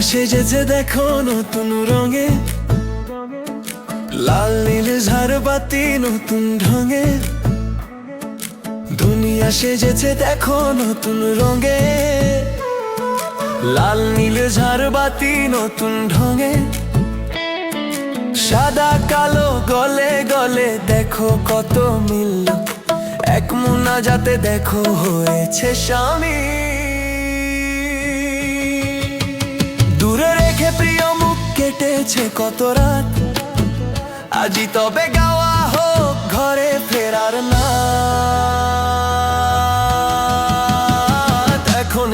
সেজেছে দেখো নতুন রঙে, লাল নীল ঝাড়বাতি নতুন ঢঙে। দুনিয়া সেজেছে দেখো নতুন রঙে, লাল নীল ঝাড়বাতি নতুন ঢঙে। সাদা কালো গলে গলে দেখো কত মিলল, এক মুনাজাতে দেখো হয়েছে স্বামী। দূরে রেখে প্রিয় মুখ কেটেছে কত রাত, আজি তবে গাওয়া হোক ঘরে ফেরার নাত। এখন